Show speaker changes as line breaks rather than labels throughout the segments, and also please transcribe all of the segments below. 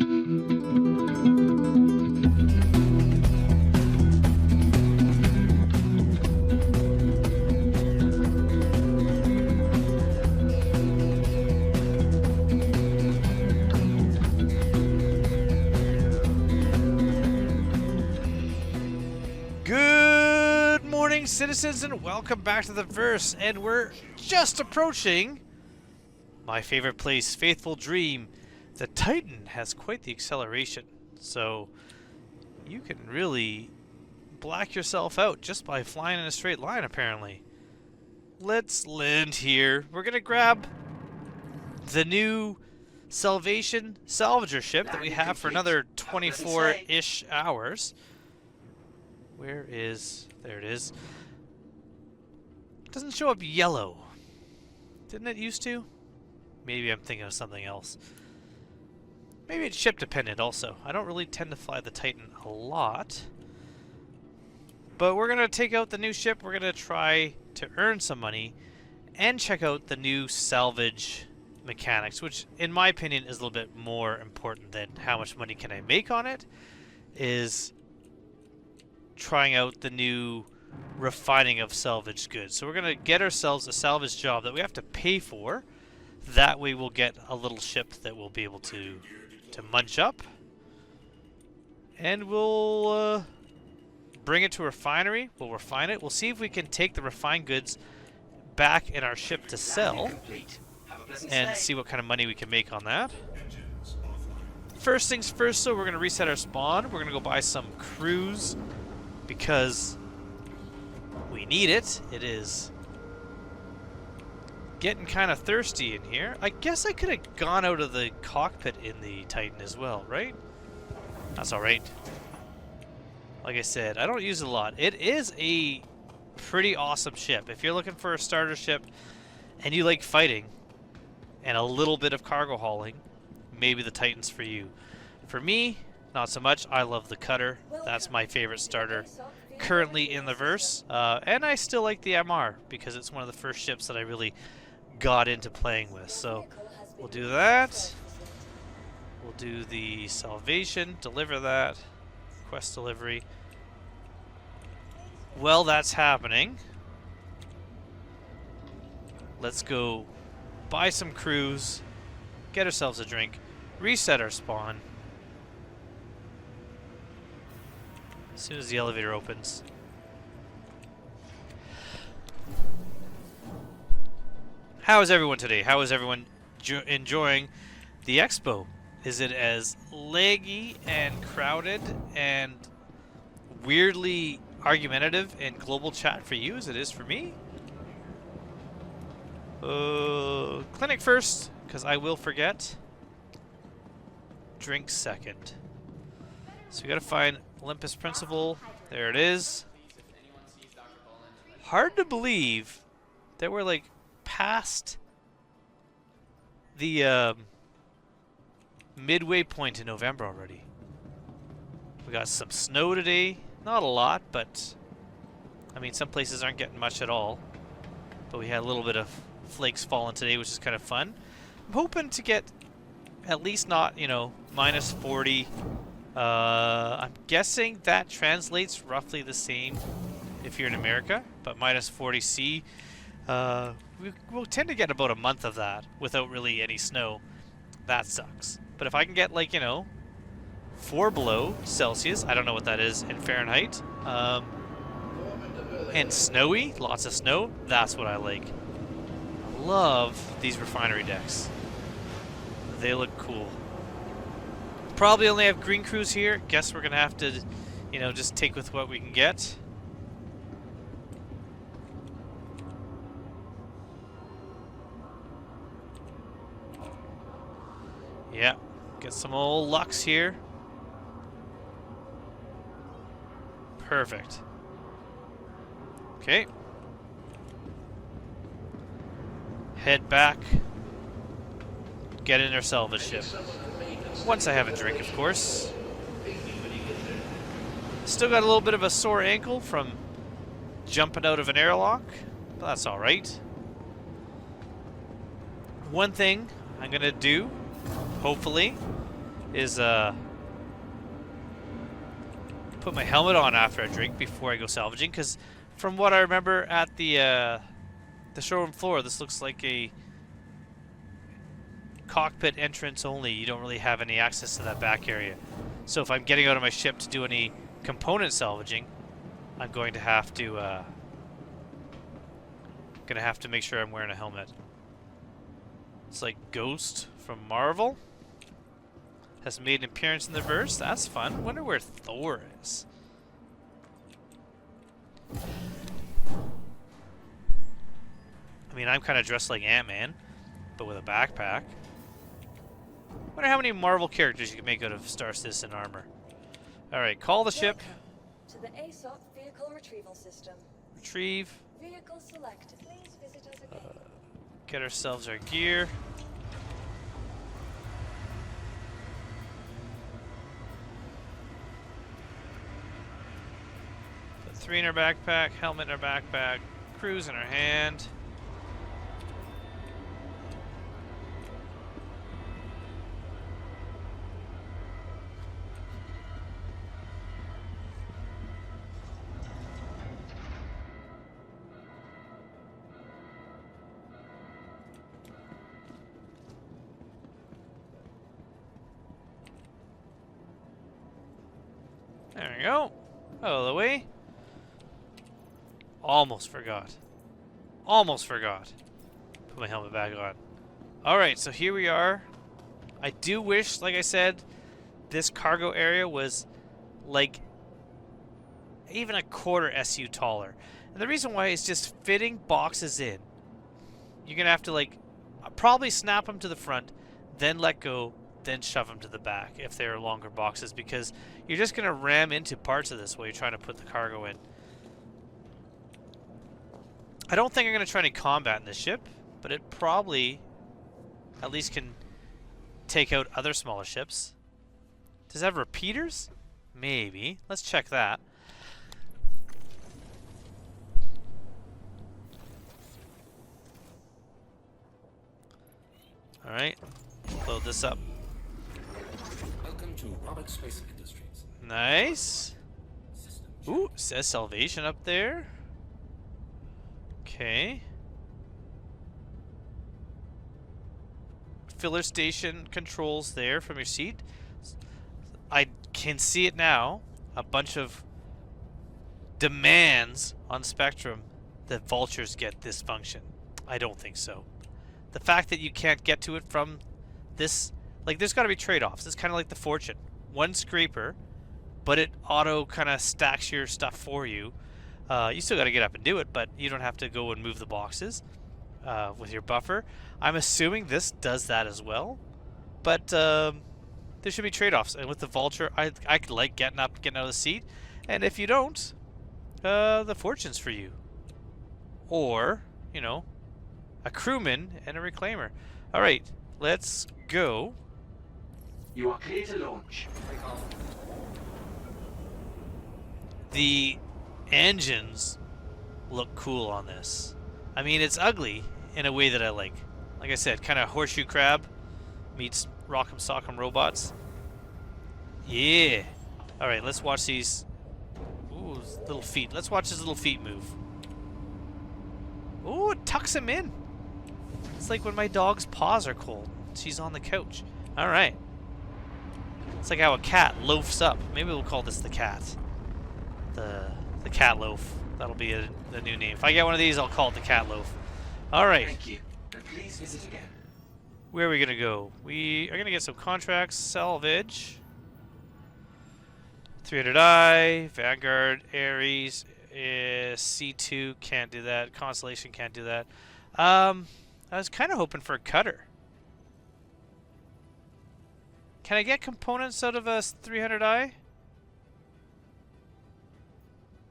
Good morning, citizens, and welcome back to the verse. And we're just approaching my favorite place, Faithful Dream. The Titan has quite the acceleration, so you can really black yourself out just by flying in a straight line, apparently. Let's land here. We're gonna grab the new salvager ship that we have for another 24-ish hours. Where is... there it is. It doesn't show up yellow. Didn't it used to? Maybe I'm thinking of something else. Maybe it's ship dependent also. I don't really tend to fly the Titan a lot. But we're going to take out the new ship. We're going to try to earn some money and check out the new salvage mechanics, which in my opinion is a little bit more important than how much money can I make on it, is trying out the new refining of salvage goods. So we're going to get ourselves a salvage job that we have to pay for. That way we'll get a little ship that we'll be able to munch up. And we'll bring it to a refinery. We'll refine it. We'll see if we can take the refined goods back in our ship to sell and see what kind of money we can make on that. First things first, so we're going to reset our spawn. We're going to go buy some crews, because we need it. It is getting kind of thirsty in here. I guess I could have gone out of the cockpit in the Titan as well, right? That's alright. Like I said, I don't use it a lot. It is a pretty awesome ship. If you're looking for a starter ship and you like fighting and a little bit of cargo hauling, maybe the Titan's for you. For me, not so much. I love the cutter. That's my favorite starter currently in the verse. And I still like the MR because it's one of the first ships that I really got into playing with. So we'll do that. We'll do the salvation, deliver that. Quest delivery. Well, that's happening. Let's go buy some crews, get ourselves a drink, reset our spawn. As soon as the elevator opens. How is everyone today? How is everyone enjoying the expo? Is it as laggy and crowded and weirdly argumentative in global chat for you as it is for me? Clinic first, because I will forget. Drink second. So we gotta find Olympus Principle. There it is. Hard to believe that we're like past the midway point in November already. We got some snow today. Not a lot, but I mean some places aren't getting much at all. But we had a little bit of flakes falling today, which is kind of fun. I'm hoping to get at least not, you know, minus 40. I'm guessing that translates roughly the same if you're in America, but minus 40 C. We'll tend to get about a month of that without really any snow. That sucks. But if I can get, like, you know, 4 below Celsius, I don't know what that is in Fahrenheit, and snowy, lots of snow, that's what I like. I love these refinery decks. They look cool. Probably only have green crews here. Guess we're gonna have to, you know, just take with what we can get. Yeah, get some old Lux here. Perfect. Okay. Head back. Get in our salvage ship. Once I have a drink, of course. Still got a little bit of a sore ankle from jumping out of an airlock, but that's alright. One thing I'm gonna do, hopefully, is put my helmet on after I drink before I go salvaging, because from what I remember at the showroom floor, this looks like a cockpit entrance only. You don't really have any access to that back area. So if I'm getting out of my ship to do any component salvaging, I'm going to have to make sure I'm wearing a helmet. It's like Ghost from Marvel has made an appearance in the verse. That's fun. Wonder where Thor is. I mean, I'm kind of dressed like Ant-Man, but with a backpack. Wonder how many Marvel characters you can make out of Star Citizen armor. Alright, call the ship.
To the ASOP vehicle retrieval system.
Retrieve.
Vehicle selected. Please visit us again.
Get ourselves our gear. Put 3 in our backpack, helmet in our backpack, cruise in our hand. There we go. Out of the way. Almost forgot. Almost forgot. Put my helmet back on. Alright, so here we are. I do wish, like I said, this cargo area was like even a quarter SU taller. And the reason why is just fitting boxes in. You're going to have to like probably snap them to the front, then let go, then shove them to the back if they're longer boxes, because you're just going to ram into parts of this while you're trying to put the cargo in. I don't think I'm going to try any combat in this ship, but it probably at least can take out other smaller ships. Does it have repeaters? Maybe. Let's check that. Alright, load this up.
Welcome to Robert Space Industries.
Nice. Ooh, says salvation up there. Okay. Filler station controls there from your seat. I can see it now. A bunch of demands on Spectrum that vultures get this function. I don't think so. The fact that you can't get to it from this, like, there's got to be trade-offs. It's kind of like the Fortune. One scraper, but it auto kind of stacks your stuff for you. You still got to get up and do it, but you don't have to go and move the boxes with your buffer. I'm assuming this does that as well, but there should be trade-offs. And with the Vulture, I like getting up, getting out of the seat, and if you don't, the Fortune's for you. Or, you know, a crewman and a reclaimer. All right, let's go.
You are clear to launch.
The engines look cool on this. I mean, it's ugly in a way that I like. Like I said, kind of horseshoe crab meets rock'em sock'em robots. Yeah. All right, let's watch these. Ooh, little feet. Let's watch his little feet move. Ooh, it tucks him in. It's like when my dog's paws are cold. She's on the couch. All right. It's like how a cat loafs up. Maybe we'll call this the cat. The cat loaf. That'll be the new name. If I get one of these, I'll call it the cat loaf. All right.
Thank you. And please visit again.
Where are we gonna go? We are gonna get some contracts. Salvage. 300i. Vanguard. Ares. C2 can't do that. Constellation can't do that. I was kind of hoping for a cutter. Can I get components out of a 300i?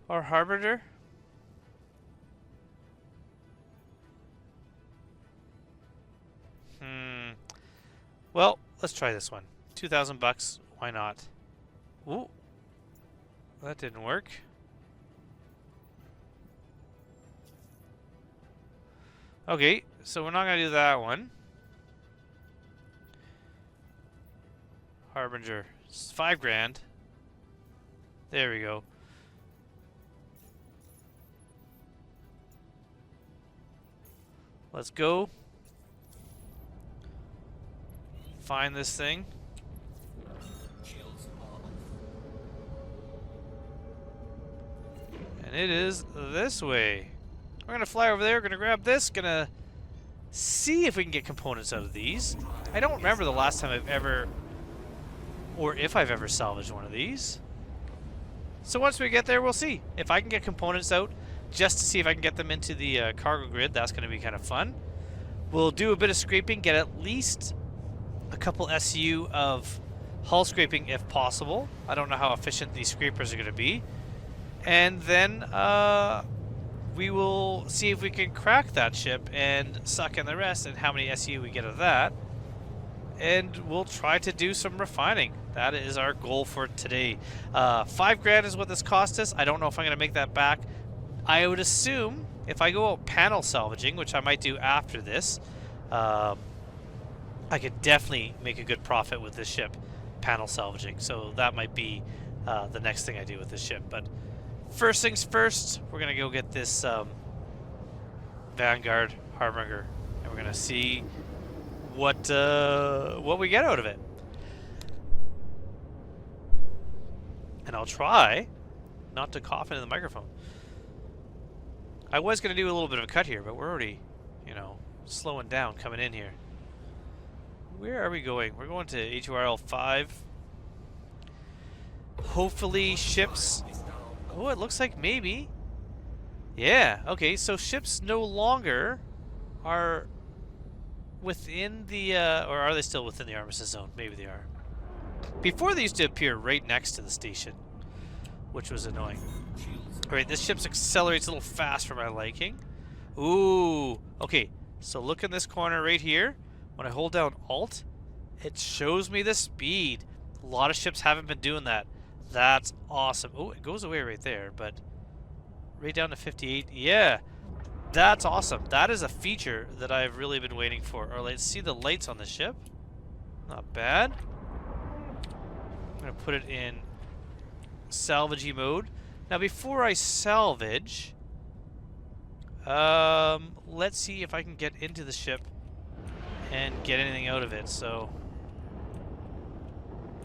Or Harbinger? Well, let's try this one. 2,000 bucks. Why not? Ooh. That didn't work. Okay, so we're not going to do that one. Harbinger. It's 5 grand. There we go. Let's go. Find this thing. And it is this way. We're gonna fly over there, gonna grab this, gonna see if we can get components out of these. I don't remember the last time I've ever, or if I've ever salvaged one of these. So once we get there, we'll see. If I can get components out, just to see if I can get them into the cargo grid, that's gonna be kind of fun. We'll do a bit of scraping, get at least a couple SU of hull scraping if possible. I don't know how efficient these scrapers are gonna be. And then we will see if we can crack that ship and suck in the rest and how many SU we get of that. And we'll try to do some refining. That is our goal for today. 5 grand is what this cost us. I don't know if I'm going to make that back. I would assume if I go out panel salvaging, which I might do after this, I could definitely make a good profit with this ship, panel salvaging. So that might be the next thing I do with this ship. But first things first, we're going to go get this Vanguard Harbinger, and we're going to see what we get out of it. And I'll try not to cough into the microphone. I was going to do a little bit of a cut here, but we're already, you know, slowing down coming in here. Where are we going? We're going to HURL 5. Hopefully ships... Oh, it looks like maybe. Yeah, okay, so ships no longer are within the, or are they still within the armistice zone? Maybe they are. Before they used to appear right next to the station, which was annoying. Alright, this ship accelerates a little fast for my liking. Ooh, okay, so look in this corner right here. When I hold down Alt, it shows me the speed. A lot of ships haven't been doing that. That's awesome. Oh, it goes away right there, but right down to 58. Yeah, that's awesome. That is a feature that I've really been waiting for. Or let's see the lights on the ship. Not bad. I'm going to put it in salvagey mode. Now, before I salvage, let's see if I can get into the ship and get anything out of it. So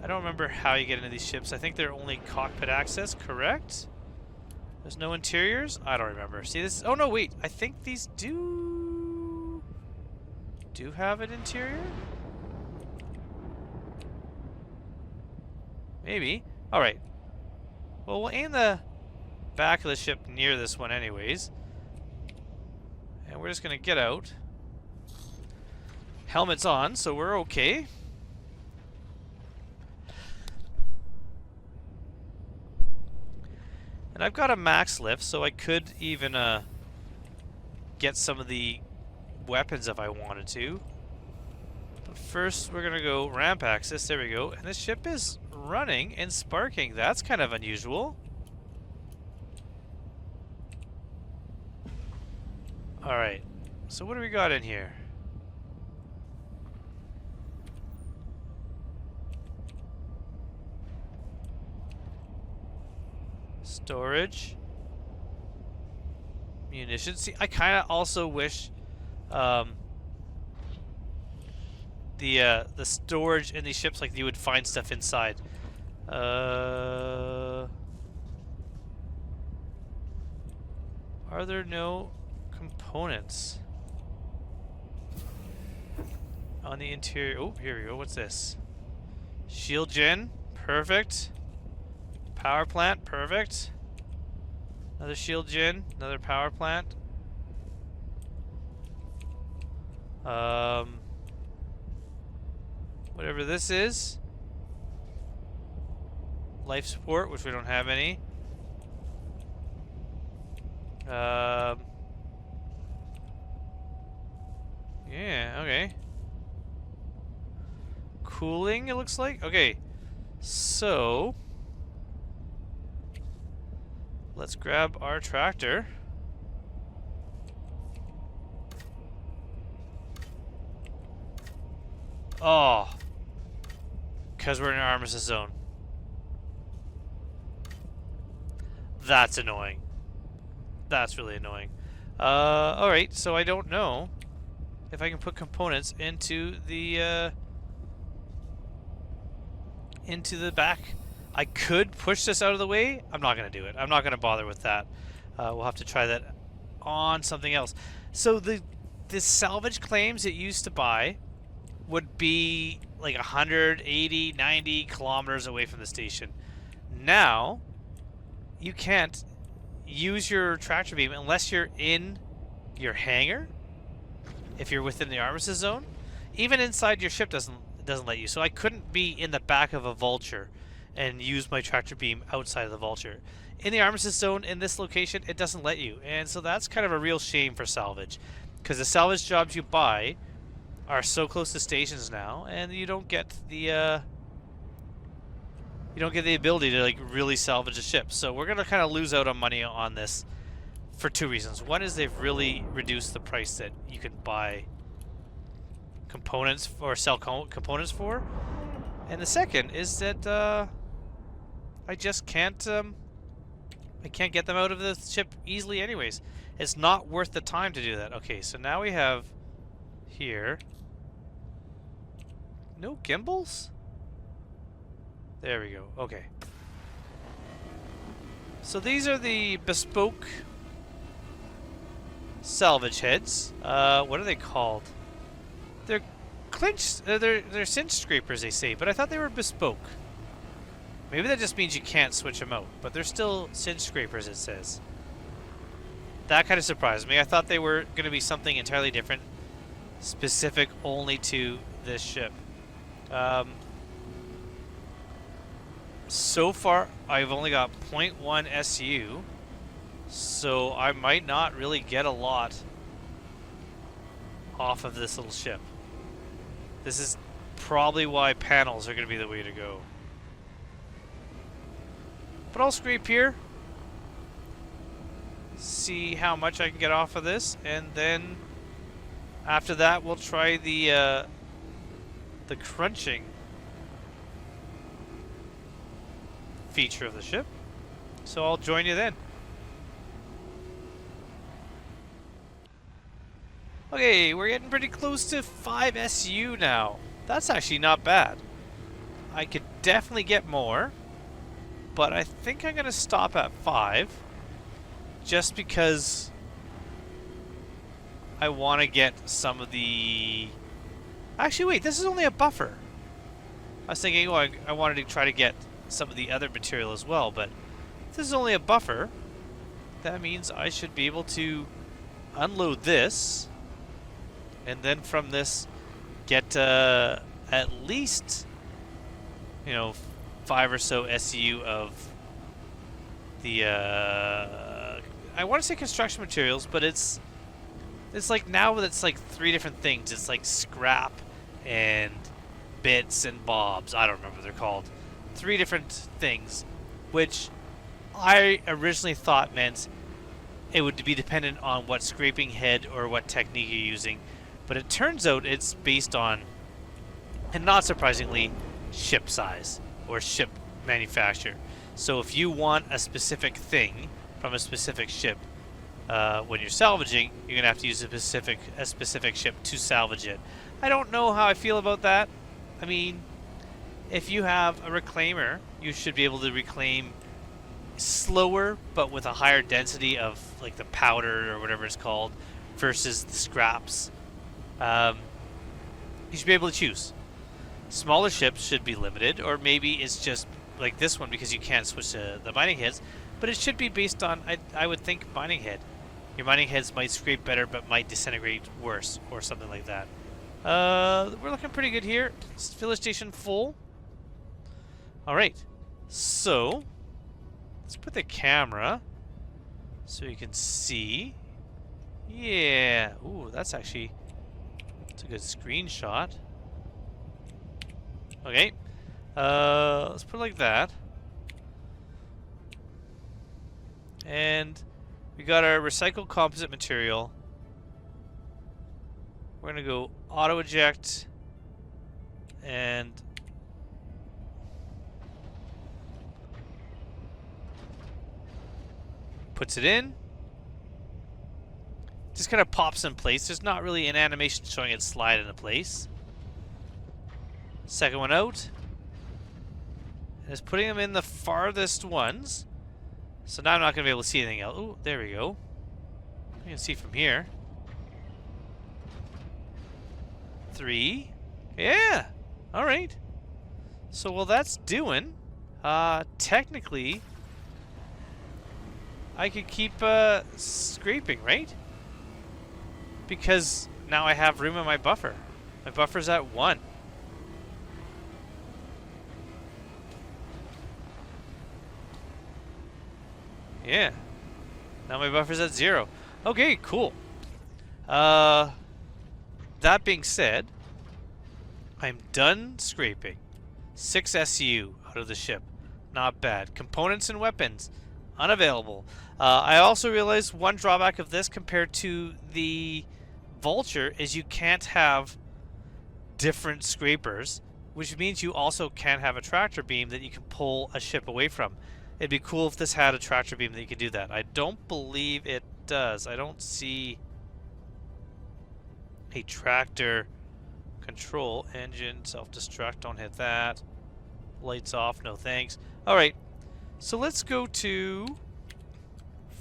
I don't remember how you get into these ships. I think they're only cockpit access, correct? There's no interiors? I don't remember. See, this is... Oh, no, wait. I think these do have an interior? Maybe. Alright. Well, we'll aim the back of the ship near this one anyways. And we're just going to get out. Helmet's on, so we're okay. And I've got a max lift, so I could even get some of the weapons if I wanted to. But first, we're going to go ramp access. There we go. And this ship is running and sparking. That's kind of unusual. Alright. So what do we got in here? Storage. Munitions. See, I kind of also wish the storage in these ships, like you would find stuff inside. Are there no components on the interior? Oh, here we go. What's this? Shield gen. Perfect. Power plant, perfect. Another shield gen, another power plant. Whatever this is. Life support, which we don't have any. Yeah, okay. Cooling, it looks like. Okay, so let's grab our tractor. Oh. because we're in an armistice zone. That's annoying. That's really annoying. Alright, so I don't know if I can put components into the back. I could push this out of the way. I'm not going to do it. I'm not going to bother with that. We'll have to try that on something else. So the salvage claims it used to buy would be like 180, 90 kilometers away from the station. Now, you can't use your tractor beam unless you're in your hangar. If you're within the armistice zone, even inside your ship doesn't let you. So I couldn't be in the back of a vulture and use my tractor beam outside of the vulture. In the armistice zone in this location, it doesn't let you, and so that's kind of a real shame for salvage, because the salvage jobs you buy are so close to stations now, and you don't get the ability to like really salvage a ship. So we're gonna kind of lose out on money on this for two reasons. One is they've really reduced the price that you can buy components or sell components for, and the second is that I just can't I can't get them out of the ship easily anyways. It's not worth the time to do that. Okay, so now we have here no gimbals? There we go. Okay. So these are the bespoke salvage heads. What are they called? They're they're cinch scrapers, they say, but I thought they were bespoke. Maybe that just means you can't switch them out, but they're still cinch scrapers, it says. That kind of surprised me. I thought they were going to be something entirely different, specific only to this ship. So far, I've only got 0.1 SU, so I might not really get a lot off of this little ship. This is probably why panels are going to be the way to go. But I'll scrape here, see how much I can get off of this, and then after that we'll try the crunching feature of the ship. So I'll join you then. Okay, we're getting pretty close to 5 SU now. That's actually not bad. I could definitely get more, but I think I'm going to stop at 5 just because I want to get some of the... Actually, wait, this is only a buffer. I was thinking, oh, I wanted to try to get some of the other material as well, but if this is only a buffer, that means I should be able to unload this, and then from this get at least, 5 or so SU of the I want to say construction materials, but it's like now it's like 3 different things. It's like scrap and bits and bobs. I don't remember what they're called. 3 different things, which I originally thought meant it would be dependent on what scraping head or what technique you're using, but it turns out it's based on, and not surprisingly, ship size or ship manufacture. So if you want a specific thing from a specific ship, when you're salvaging, you're gonna have to use a specific ship to salvage it. I don't know how I feel about that. I mean, if you have a reclaimer, you should be able to reclaim slower, but with a higher density of like the powder or whatever it's called, versus the scraps. You should be able to choose. Smaller ships should be limited, or maybe it's just like this one because you can't switch to the mining heads, but it should be based on, I would think, mining head. Your mining heads might scrape better but might disintegrate worse, or something like that. We're looking pretty good here. Village station full. Alright, so let's put the camera so you can see. Yeah, ooh, that's actually, it's a good screenshot. Okay, let's put it like that. And we got our recycled composite material. We're gonna go auto eject, and Puts it in. Just kind of pops in place. There's not really an animation showing it slide into place. Second one out. And it's putting them in the farthest ones. So now I'm not going to be able to see anything else. Oh, there we go. You can see from here. 3. Yeah. All right. So while that's doing, technically, I could keep scraping, right? Because now I have room in my buffer. My buffer's at 1. Yeah. Now my buffer's at 0. Okay, cool. That being said, I'm done scraping. 6 SU out of the ship. Not bad. Components and weapons, unavailable. I also realized one drawback of this compared to the Vulture is you can't have different scrapers, which means you also can't have a tractor beam that you can pull a ship away from. It'd be cool if this had a tractor beam that you could do that. I don't believe it does. I don't see a tractor control. Engine, self-destruct, don't hit that. Lights off, no thanks. Alright, so let's go to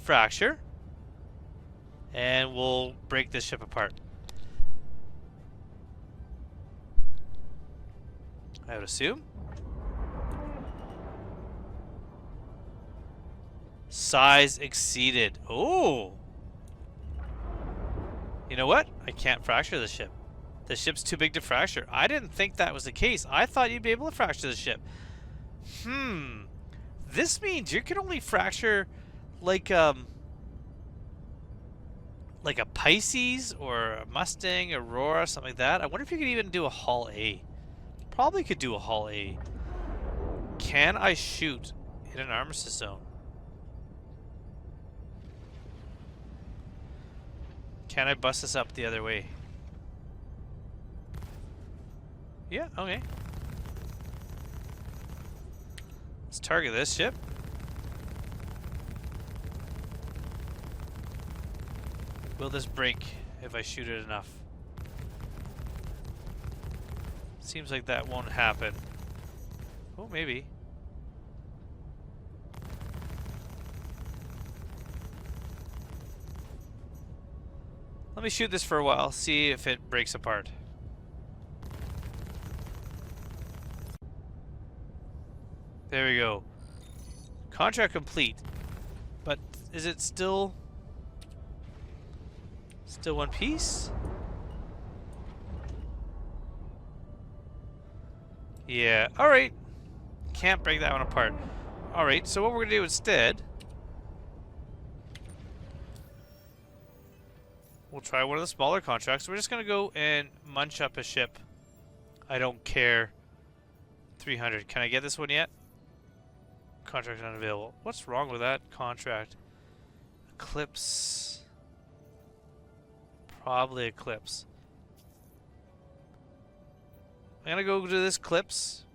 Fracture. And we'll break this ship apart. I would assume. Size exceeded. Oh! You know what? I can't fracture the ship. The ship's too big to fracture. I didn't think that was the case. I thought you'd be able to fracture the ship. This means you can only fracture like a Pisces or a Mustang, Aurora, something like that. I wonder if you could even do a Hull A. Probably could do a Hull A. Can I shoot in an armistice zone? Can I bust this up the other way? Yeah, okay. Let's target this ship. Will this break if I shoot it enough? Seems like that won't happen. Oh, maybe. Let me shoot this for a while, see if it breaks apart. There we go. Contract complete. But is it still one piece? Yeah, alright. Can't break that one apart. Alright, so what we're going to do instead, we'll try one of the smaller contracts. We're just going to go and munch up a ship. I don't care. 300. Can I get this one yet? Contract unavailable. What's wrong with that contract? Eclipse. Probably Eclipse. I'm going to go to this Eclipse.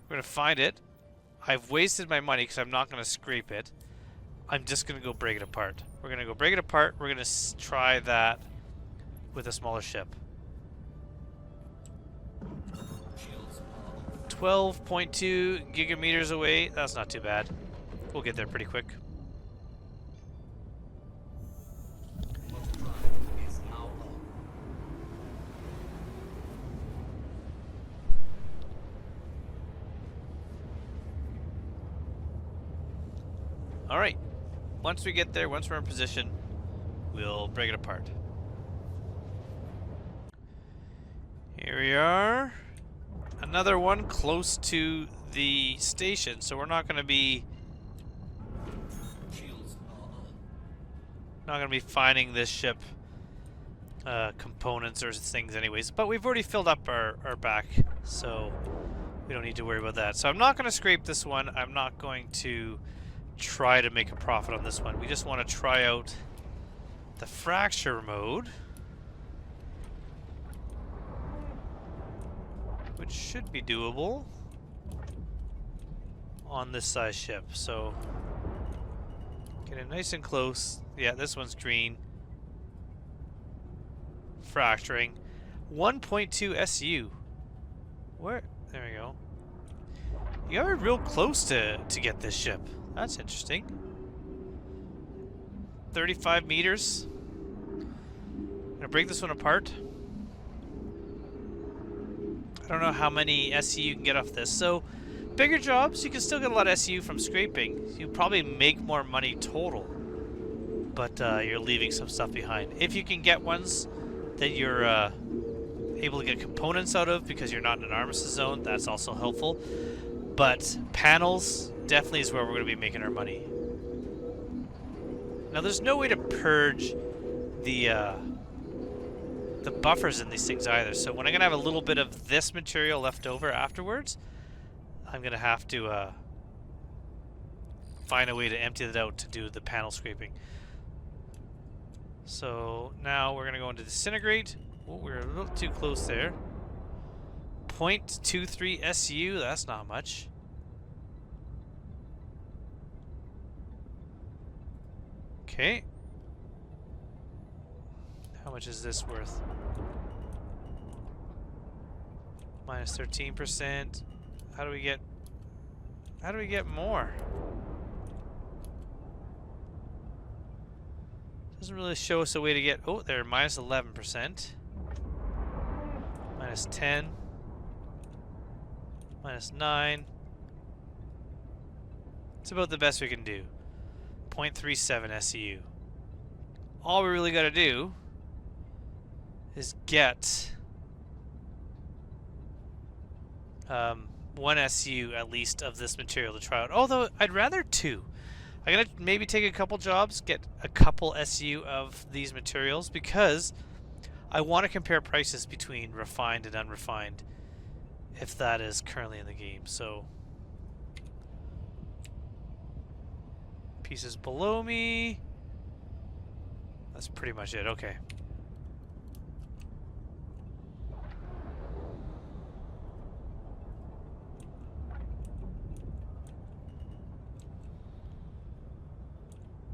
We're going to find it. I've wasted my money because I'm not going to scrape it. I'm just going to go break it apart. We're going to go break it apart. We're going to try that with a smaller ship. 12.2 gigameters away. That's not too bad. We'll get there pretty quick. Alright, once we get there, once we're in position, we'll break it apart. Here we are. Another one close to the station, so we're not going to be finding this ship components or things anyways, but we've already filled up our back, so we don't need to worry about that. So I'm not going to scrape this one. I'm not going to try to make a profit on this one. We just want to try out the fracture mode, which should be doable on this size ship. So Getting nice and close. Yeah, this one's green. Fracturing. 1.2 SU. Where? There we go. You got real close to get this ship. That's interesting. 35 meters. Gonna break this one apart. I don't know how many SU you can get off this. So, bigger jobs, you can still get a lot of SU from scraping. You probably make more money total, but you're leaving some stuff behind. If you can get ones that you're able to get components out of because you're not in an armistice zone, that's also helpful. But panels definitely is where we're going to be making our money. Now, there's no way to purge the buffers in these things either. So when I'm going to have a little bit of this material left over afterwards, I'm going to have to find a way to empty it out to do the panel scraping. So now we're going to go into disintegrate. Oh, we're a little too close there. 0.23 SU, that's not much. Okay. How much is this worth? Minus 13%. How do we get more? Doesn't really show us a way to get, oh, there, minus 11%. Minus 10. Minus 9. It's about the best we can do. 0.37 SEU. All we really got to do is get 1 SU at least of this material to try out. Although I'd rather 2. I'm gonna maybe take a couple jobs, get a couple SU of these materials because I want to compare prices between refined and unrefined, if that is currently in the game. So pieces below me. That's pretty much it. Okay.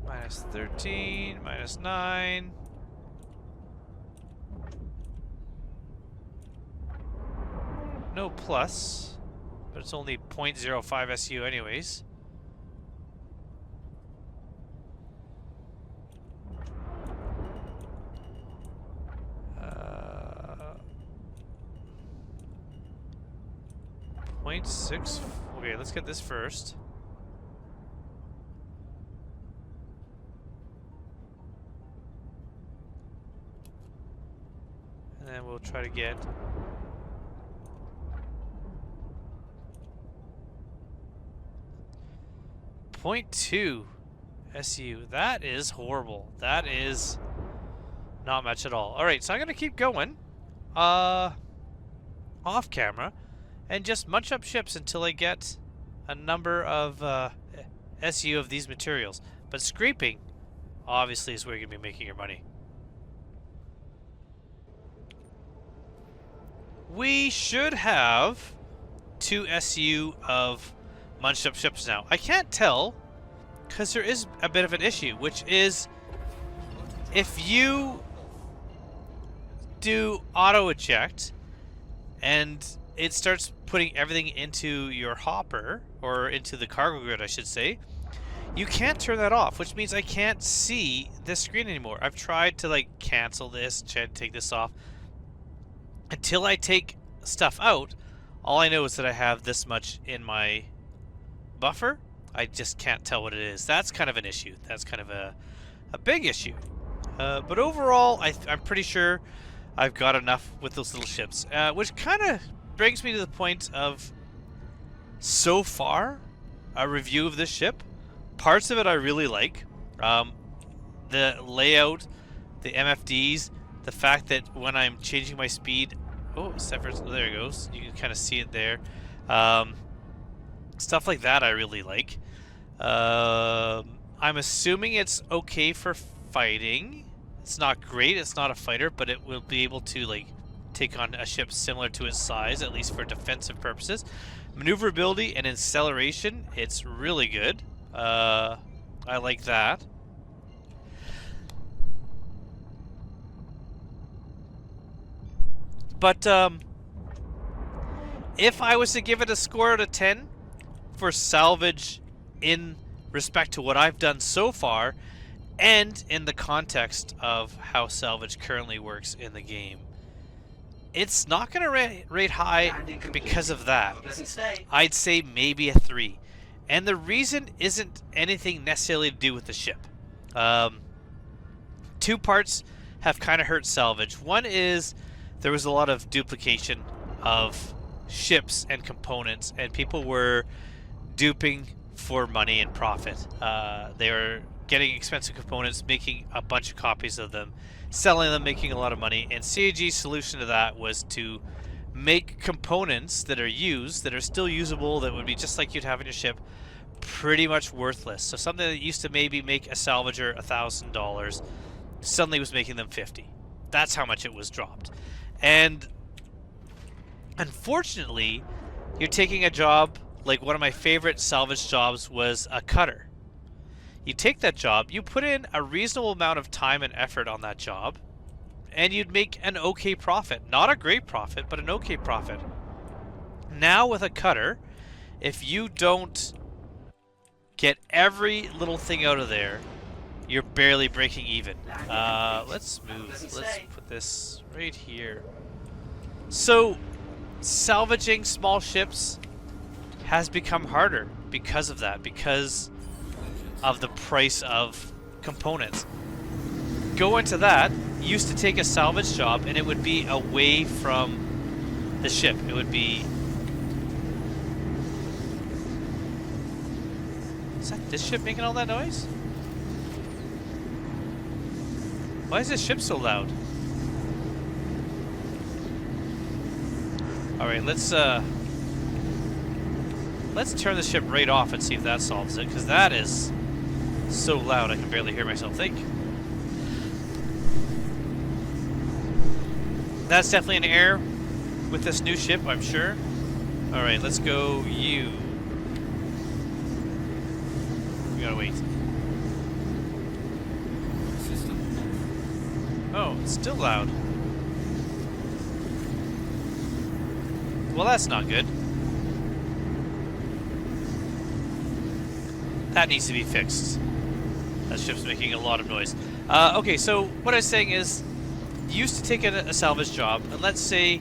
Minus 13, minus 9. No plus, but it's only 0.05 SU anyways. Uh, 0.6. Okay, let's get this first. And then we'll try to get 0.2 SU. That is horrible. That is not much at all. Alright, so I'm going to keep going off camera and just munch up ships until I get a number of SU of these materials. But scraping, obviously, is where you're going to be making your money. We should have 2 SU of munched up ships now. I can't tell because there is a bit of an issue, which is if you do auto eject and it starts putting everything into your hopper, or into the cargo grid I should say, you can't turn that off, which means I can't see this screen anymore. I've tried to like cancel this, try to take this off. Until I take stuff out, all I know is that I have this much in my buffer. I just can't tell what it is. That's kind of an issue. That's kind of a big issue. But overall, I'm pretty sure I've got enough with those little ships. Which kind of brings me to the point of, so far, a review of this ship. Parts of it I really like. The layout, the MFDs, the fact that when I'm changing my speed, oh, there it goes. You can kind of see it there. Stuff like that I really like. I'm assuming it's okay for fighting. It's not great. It's not a fighter, but it will be able to like take on a ship similar to its size, at least for defensive purposes. Maneuverability and acceleration, it's really good. I like that. But if I was to give it a score out of 10 for salvage in respect to what I've done so far, and in the context of how salvage currently works in the game, it's not going to rate high because of that. I'd say maybe a 3. And the reason isn't anything necessarily to do with the ship. Two parts have kind of hurt salvage. One is there was a lot of duplication of ships and components, and people were duping for money and profit. They were getting expensive components, making a bunch of copies of them, selling them, making a lot of money. And CIG's solution to that was to make components that are used, that are still usable, that would be just like you'd have in your ship, pretty much worthless. So something that used to maybe make a salvager $1,000 suddenly was making them 50. That's how much it was dropped. And unfortunately, you're taking a job like one of my favorite salvage jobs was a cutter. You take that job, you put in a reasonable amount of time and effort on that job, and you'd make an okay profit. Not a great profit, but an okay profit. Now with a cutter, if you don't get every little thing out of there, you're barely breaking even. Let's move. Let's put this right here. So, salvaging small ships has become harder because of that, because of the price of components. Go into that, used to take a salvage job and it would be away from the ship. It would be... Is that this ship making all that noise? Why is this ship so loud? Alright, let's turn the ship right off and see if that solves it, because that is so loud I can barely hear myself think. That's definitely an error with this new ship, I'm sure. Alright, let's go you. We gotta wait. Oh, it's still loud. Well, that's not good. That needs to be fixed. That ship's making a lot of noise. Okay, so what I was saying is, you used to take a salvage job, and let's say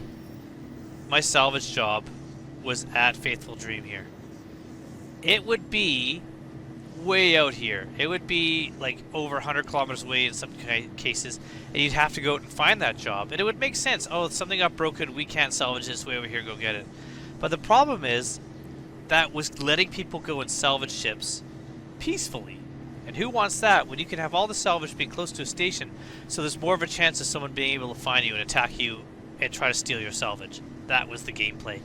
my salvage job was at Faithful Dream here. It would be way out here. It would be like over 100 kilometers away in some cases, and you'd have to go out and find that job. And it would make sense. Oh, something got broken, we can't salvage this, way over here, go get it. But the problem is, that was letting people go and salvage ships peacefully. And who wants that when you can have all the salvage being close to a station, so there's more of a chance of someone being able to find you and attack you and try to steal your salvage. That was the gameplay.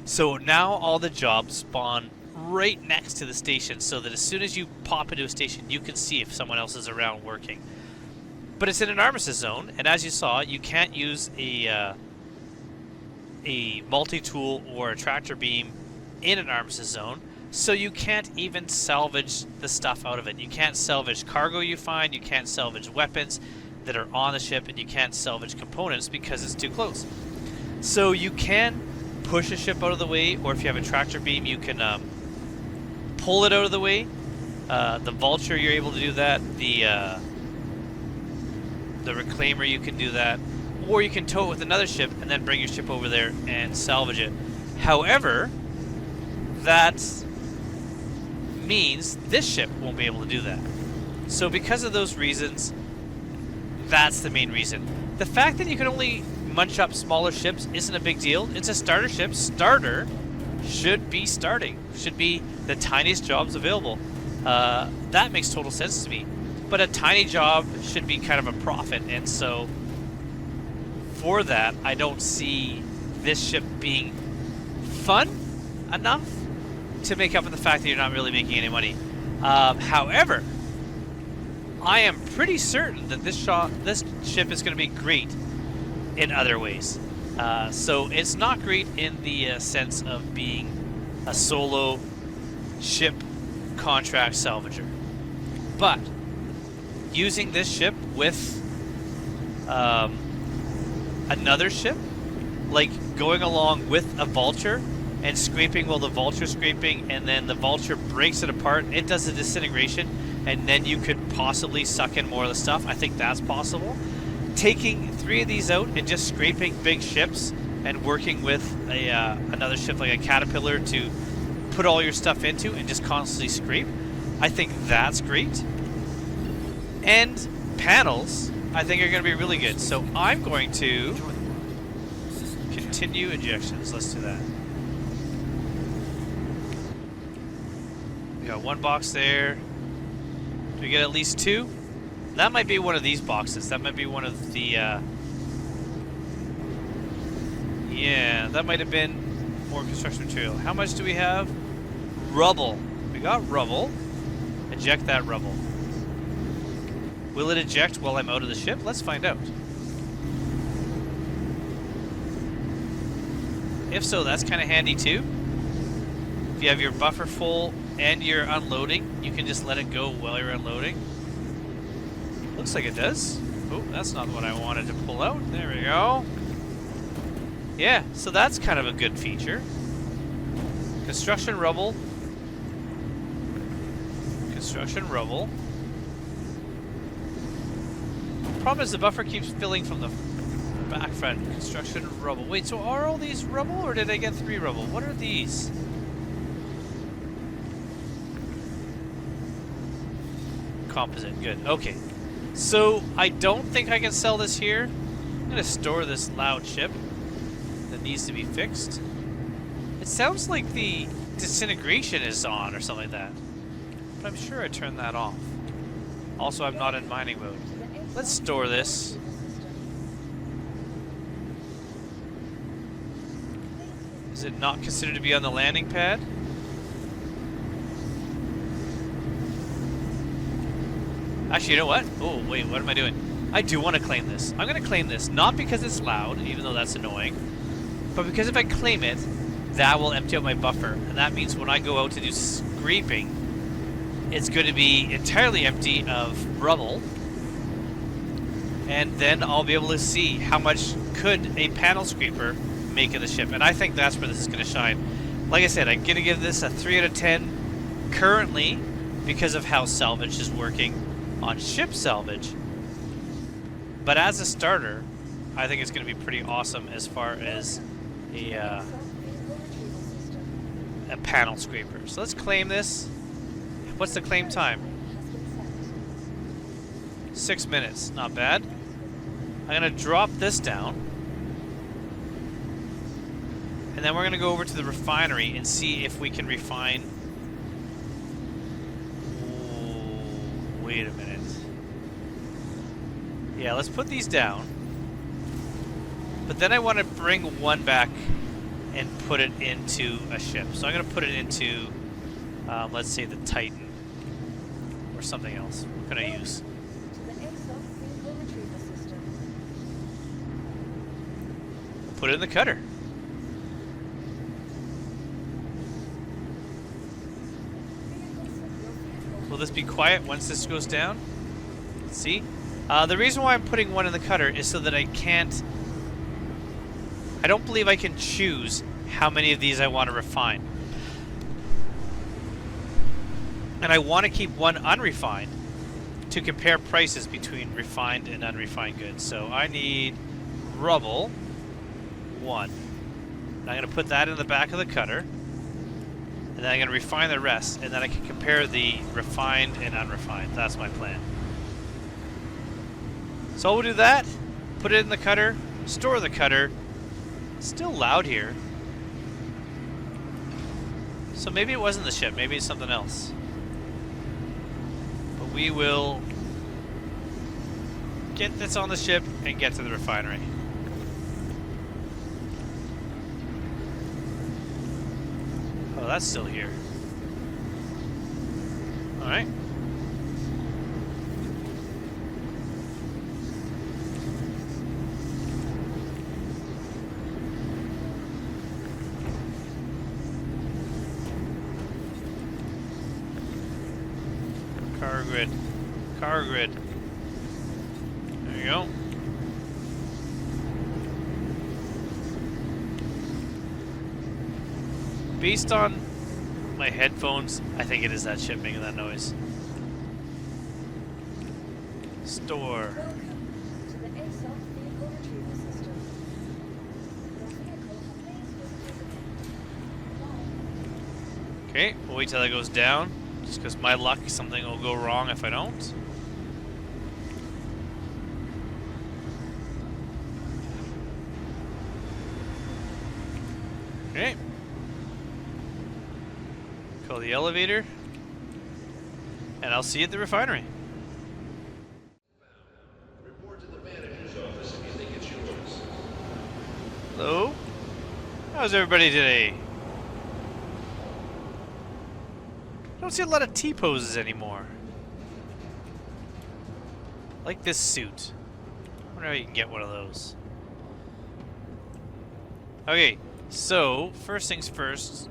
So now all the jobs spawn right next to the station, so that as soon as you pop into a station, you can see if someone else is around working. But it's in an armistice zone, and as you saw, you can't use a multi-tool or a tractor beam in an armistice zone, so you can't even salvage the stuff out of it. You can't salvage cargo you find, you can't salvage weapons that are on the ship, and you can't salvage components because it's too close. So you can push a ship out of the way, or if you have a tractor beam, you can pull it out of the way. The Vulture, you're able to do that. The Reclaimer, you can do that. Or you can tow it with another ship and then bring your ship over there and salvage it. However, that means this ship won't be able to do that. So because of those reasons, that's the main reason. The fact that you can only munch up smaller ships isn't a big deal. It's a starter ship. Starter should be starting. Should be the tiniest jobs available. That makes total sense to me. But a tiny job should be kind of a profit, and so for that, I don't see this ship being fun enough to make up for the fact that you're not really making any money. However, I am pretty certain that this ship is going to be great in other ways. So it's not great in the sense of being a solo ship contract salvager. But using this ship with another ship, like going along with a vulture and scraping while the vulture's scraping, and then the vulture breaks it apart, it does a disintegration, and then you could possibly suck in more of the stuff. I think that's possible. Taking 3 of these out and just scraping big ships and working with another ship like a caterpillar to put all your stuff into and just constantly scrape, I think that's great. And panels, I think, are going to be really good. So I'm going to continue injections. Let's do that. We got 1 box there. Do we get at least 2? That might be one of these boxes. That might be one of the, yeah, that might have been more construction material. How much do we have? Rubble. We got rubble. Eject that rubble. Will it eject while I'm out of the ship? Let's find out. If so, that's kind of handy too. If you have your buffer full and you're unloading, you can just let it go while you're unloading. Looks like it does. Oh, that's not what I wanted to pull out. There we go. Yeah, so that's kind of a good feature. Construction rubble. Construction rubble. Problem is the buffer keeps filling from the back front. Construction rubble. Wait, so are all these rubble, or did I get 3 rubble? What are these? Composite. Good. Okay. So I don't think I can sell this here. I'm gonna store this loud ship that needs to be fixed. It sounds like the disintegration is on or something like that, but I'm sure I turned that off. Also, I'm not in mining mode. Let's store this. Is it not considered to be on the landing pad? Actually, you know what? Oh, wait, what am I doing? I do want to claim this. I'm going to claim this, not because it's loud, even though that's annoying, but because if I claim it, that will empty out my buffer. And that means when I go out to do scraping, it's going to be entirely empty of rubble. And then I'll be able to see how much could a panel scraper make of the ship. And I think that's where this is going to shine. Like I said, I'm going to give this a 3 out of 10 currently because of how salvage is working on ship salvage. But as a starter, I think it's going to be pretty awesome as far as a panel scraper. So let's claim this. What's the claim time? 6 minutes. Not bad. I'm going to drop this down. And then we're going to go over to the refinery and see if we can refine. Ooh, wait a minute. Yeah, let's put these down. But then I want to bring one back and put it into a ship. So I'm going to put it into, let's say, the Titan. Or something else. What can I use? Put it in the cutter. Will this be quiet once this goes down? Let's see. The reason why I'm putting one in the cutter is so that I don't believe I can choose how many of these I want to refine. And I want to keep one unrefined to compare prices between refined and unrefined goods. So I need rubble, 1. And I'm going to put that in the back of the cutter. And then I'm going to refine the rest. And then I can compare the refined and unrefined. That's my plan. So we'll do that, put it in the cutter, store the cutter. It's still loud here. So maybe it wasn't the ship, maybe it's something else. But we will get this on the ship and get to the refinery. Oh, that's still here. Alright. Car grid. Car grid. There you go. Based on my headphones, I think it is that ship making that noise. Store.
Welcome to the ASOP vehicle retrieval system. Your vehicle please visit us again.
Okay, we'll wait till that goes down. Just because my luck, something will go wrong if I don't. Okay. Call the elevator. And I'll see you at the refinery.
Report to the manager's office if you think it's yours.
Hello? How's everybody today? I don't see a lot of T-poses anymore. Like this suit. I wonder how you can get one of those. Okay, so first things first.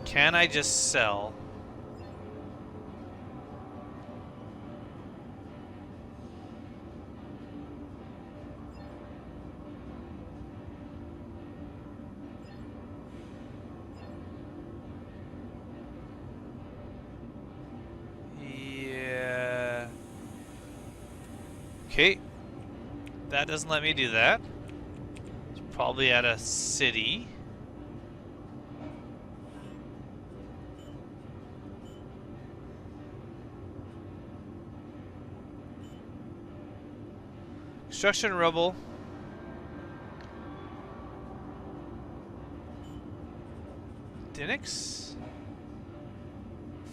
Can I just sell? Yeah. Okay. That doesn't let me do that. It's probably at a city. Construction rubble. Dinix.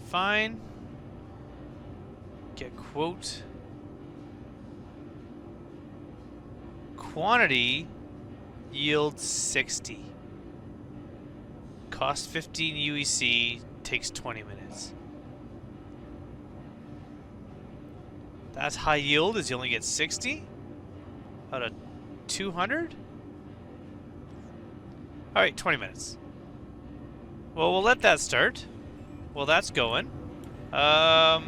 Fine. Get quote. Quantity. Yield 60. Cost 15 UEC. Takes 20 minutes. That's high yield, is you only get 60? Out of 200? Alright, 20 minutes. Well, we'll let that start. Well, that's going. We're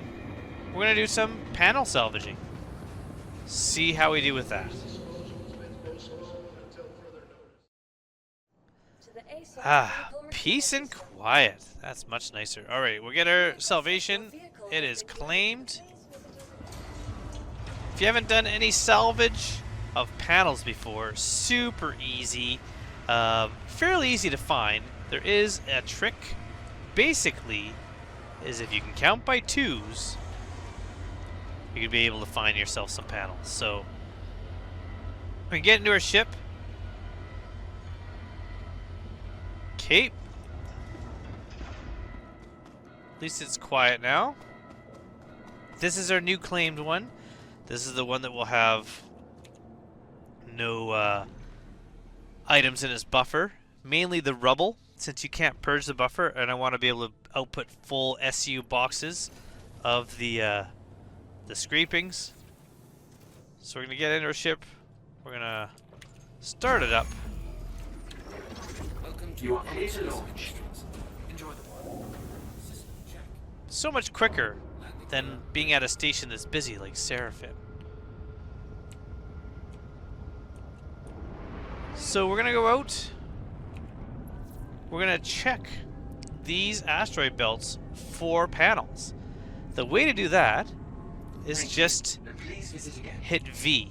gonna do some panel salvaging. See how we do with that.
To the ASOP
Ah,
vehicle
peace
retrieval
and
system.
quiet. That's much nicer. Alright, we'll get our salvation. It is claimed. If you haven't done any salvage of panels before, super easy. Fairly easy to find. There is a trick. Basically, is if you can count by twos, you can be able to find yourself some panels. So, we can get into our ship. Okay. At least it's quiet now. This is our new claimed one. This is the one that will have no items in its buffer. Mainly the rubble, since you can't purge the buffer, and I want to be able to output full SU boxes of the scrapings. So we're going to get into our ship. We're going to start it up.
Welcome to
You are clear
Roberts
to
Space
launch.
Industries. Enjoy the war. System check.
So much quicker than being at a station that's busy like Seraphim. So we're gonna go out. We're gonna check these asteroid belts for panels. The way to do that is
Thank you.
just
Now please visit again.
hit V.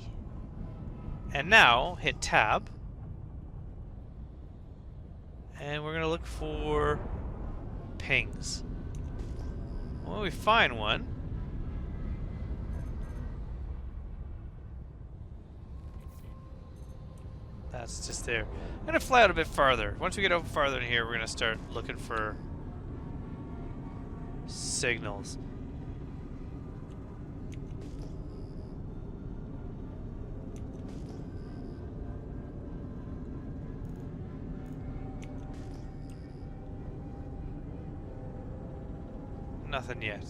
And now hit tab. And we're gonna look for pings. Well, we find one. That's just there. I'm gonna fly out a bit farther. Once we get out farther in here, we're gonna start looking for signals. Nothing yet.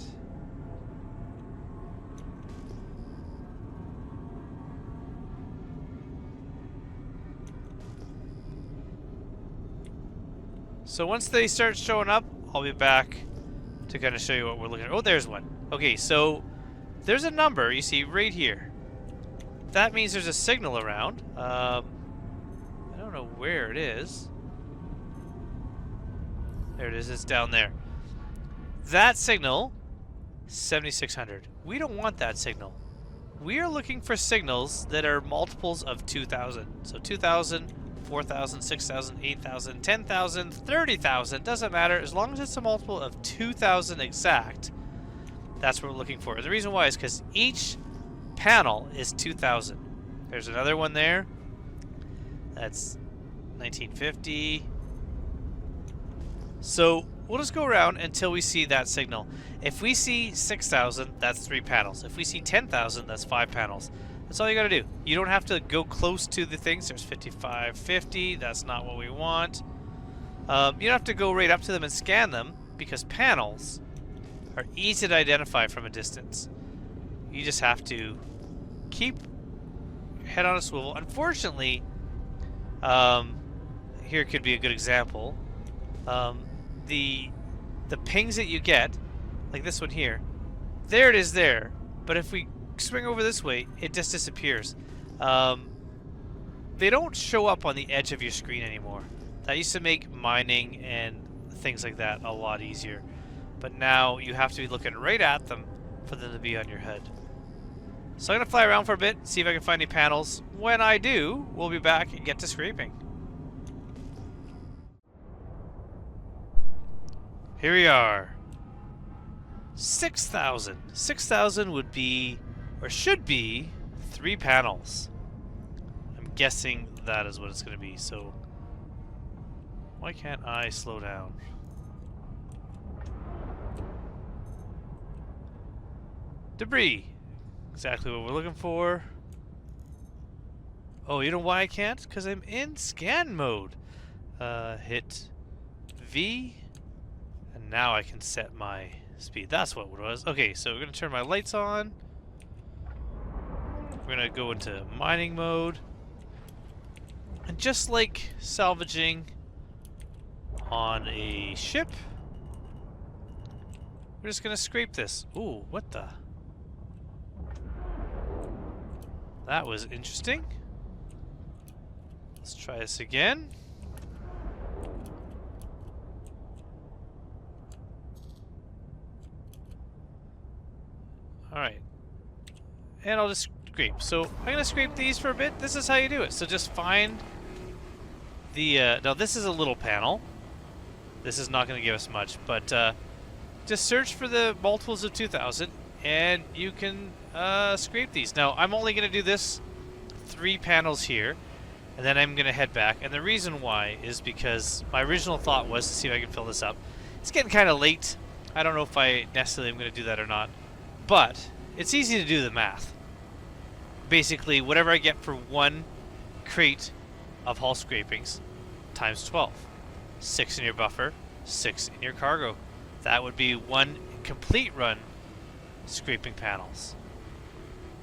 So once they start showing up, I'll be back to kind of show you what we're looking at. Oh, there's one. Okay, so there's a number you see right here. That means there's a signal around. I don't know where it is. There it is. It's down there. That signal, 7,600. We don't want that signal. We are looking for signals that are multiples of 2,000. So 2,000, 4,000, 6,000, 8,000, 10,000, 30,000. Doesn't matter. As long as it's a multiple of 2,000 exact, that's what we're looking for. And the reason why is because each panel is 2,000. There's another one there. That's 1950. So we'll just go around until we see that signal. If we see 6,000, that's 3 panels. If we see 10,000, that's 5 panels. That's all you gotta do. You don't have to go close to the things. There's 55, 50. That's not what we want. You don't have to go right up to them and scan them because panels are easy to identify from a distance. You just have to keep your head on a swivel. Unfortunately, here could be a good example. The pings that you get, like this one here, there it is there. But if we swing over this way, it just disappears. They don't show up on the edge of your screen anymore. That used to make mining and things like that a lot easier. But now you have to be looking right at them for them to be on your HUD. So I'm going to fly around for a bit, see if I can find any panels. When I do, we'll be back and get to scraping. Here we are. 6,000. 6,000 would be, or should be, 3 panels. I'm guessing that is what it's going to be, so why can't I slow down? Debris. Exactly what we're looking for. Oh, you know why I can't? Because I'm in scan mode. Hit V, and now I can set my speed. That's what it was. Okay, so we're going to turn my lights on. We're going to go into mining mode. And just like salvaging on a ship, we're just going to scrape this. Ooh, what the? That was interesting. Let's try this again. Alright. And I'll just scrape. So I'm going to scrape these for a bit. This is how you do it. So just find the... now this is a little panel. This is not going to give us much. But just search for the multiples of 2,000 and you can scrape these. Now I'm only going to do this 3 panels here. And then I'm going to head back. And the reason why is because my original thought was to see if I can fill this up. It's getting kind of late. I don't know if I necessarily am going to do that or not. But it's easy to do the math. Basically, whatever I get for 1 crate of hull scrapings times 12. 6 in your buffer, 6 in your cargo. That would be 1 complete run scraping panels.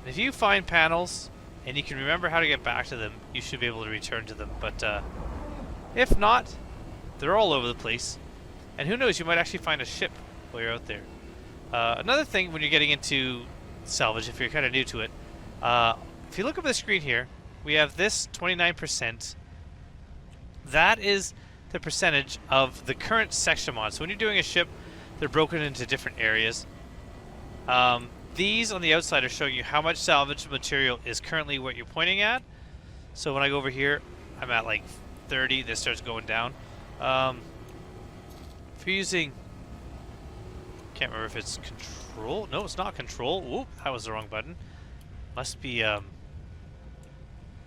And if you find panels and you can remember how to get back to them, you should be able to return to them. But if not, they're all over the place. And who knows, you might actually find a ship while you're out there. Another thing when you're getting into salvage, if you're kind of new to it, if you look up at the screen here, we have this 29%. That is the percentage of the current section mod. So when you're doing a ship, they're broken into different areas. These on the outside are showing you how much salvage material is currently what you're pointing at. So when I go over here, I'm at like 30. This starts going down. If you're using... Can't remember if it's control. No, it's not control. Whoop, that was the wrong button. Must be,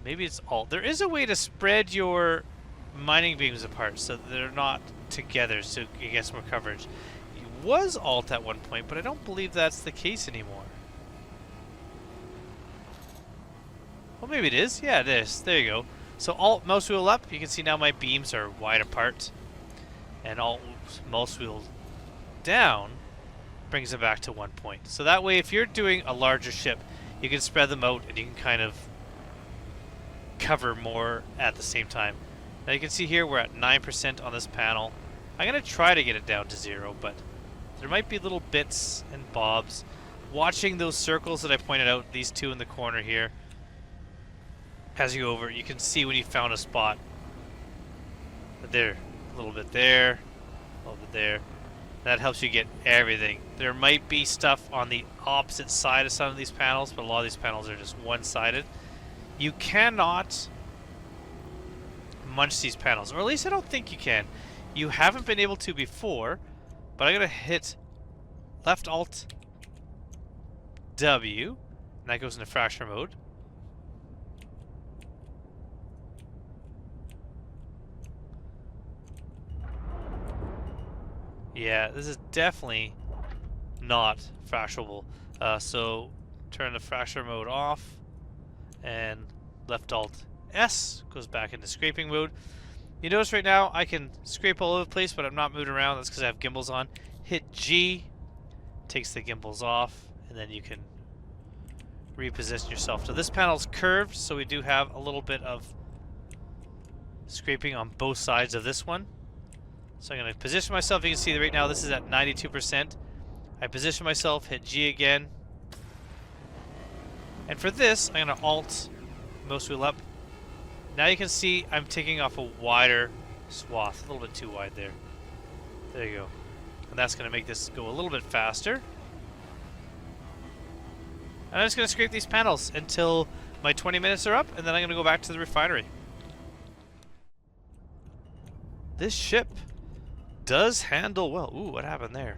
maybe it's alt. There is a way to spread your mining beams apart so that they're not together so you get some more coverage. It was alt at one point, but I don't believe that's the case anymore. Well, maybe it is. Yeah, it is. There you go. So alt mouse wheel up. You can see now my beams are wide apart. And alt mouse wheel down brings it back to 1 point. So that way, if you're doing a larger ship, you can spread them out and you can kind of cover more at the same time. Now you can see here we're at 9% on this panel. I'm going to try to get it down to 0, but There might be little bits and bobs. Watching those circles that I pointed out, these two in the corner here, as you go over, you can see when you found a spot. There, a little bit there, a little bit there. That helps you get everything. There might be stuff on the opposite side of some of these panels, but a lot of these panels are just one-sided. You cannot munch these panels, or at least I don't think you can. You haven't been able to before, but I'm gonna hit left Alt W, and that goes into fracture mode. Yeah, this is definitely not fracturable. So turn the fracture mode off, and left Alt S goes back into scraping mode. You notice right now I can scrape all over the place, but I'm not moving around. That's because I have gimbals on. Hit G, takes the gimbals off, and then you can reposition yourself. So this panel's curved, so we do have a little bit of scraping on both sides of this one. So I'm going to position myself. You can see that right now this is at 92%. I position myself, hit G again. And for this, I'm going to Alt mouse wheel up. Now you can see I'm taking off a wider swath. A little bit too wide there. There you go. And that's going to make this go a little bit faster. And I'm just going to scrape these panels until my 20 minutes are up, and then I'm going to go back to the refinery. This ship does handle well. Ooh, what happened there?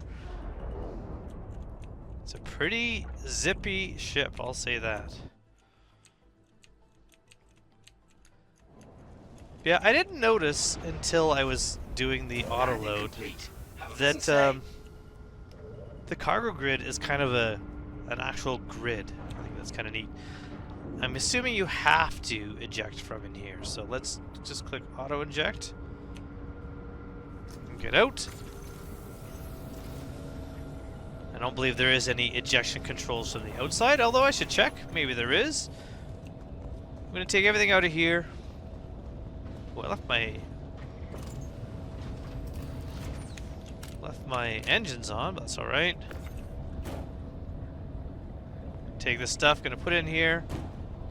It's a pretty zippy ship, I'll say that. Yeah, I didn't notice until I was doing the auto load that the cargo grid is kind of an actual grid. I think that's kind of neat. I'm assuming you have to eject from in here, so let's just click auto inject. Get out. I don't believe there is any ejection controls from the outside, although I should check. Maybe there is. I'm going to take everything out of here. Oh, I left my engines on, but that's alright. Take this stuff, going to put it in here.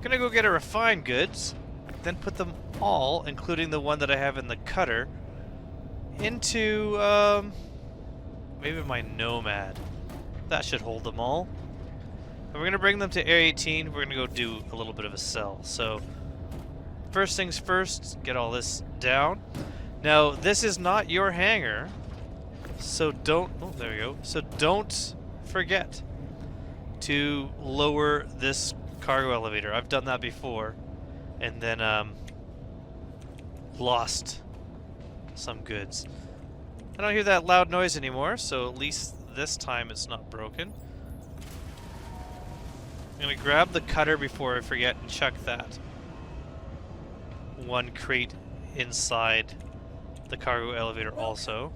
Going to go get a refined goods, then put them all, including the one that I have in the cutter, into maybe my Nomad. That should hold them all. And we're gonna bring them to Area 18. We're gonna go do a little bit of a sell. So first things first, get all this down. Now this is not your hangar, so don't. Oh, there we go. So don't forget to lower this cargo elevator. I've done that before, and then lost some goods. I don't hear that loud noise anymore, so at least this time it's not broken. I'm gonna grab the cutter before I forget and chuck that one crate inside the cargo elevator also.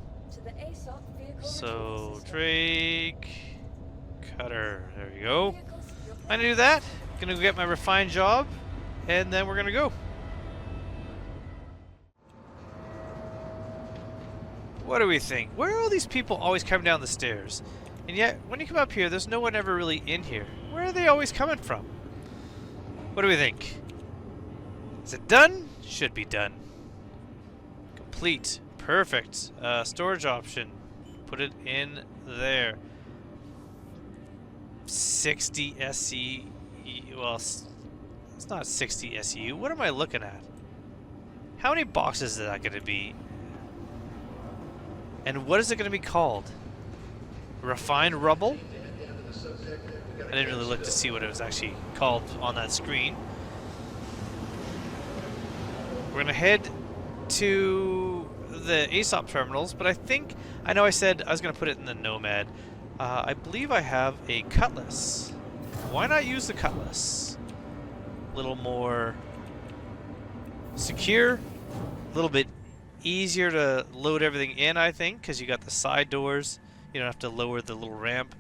So Drake, cutter, there we go. I'm gonna do that. Gonna go get my refined job, and then we're gonna go. What do we think? Where are all these people always coming down the stairs? And yet, when you come up here, there's no one ever really in here. Where are they always coming from? What do we think? Is it done? Should be done. Complete. Perfect. Storage option. Put it in there. 60 SE. Well, it's not 60 SEU. What am I looking at? How many boxes is that going to be? And what is it going to be called? Refined rubble? I didn't really look to see what it was actually called on that screen. We're going to head to the ASOP terminals, but I know I said I was going to put it in the Nomad. I believe I have a cutlass. Why not use the cutlass? A little more secure, a little bit easier to load everything in, I think, because you got the side doors. You don't have to lower the little ramp.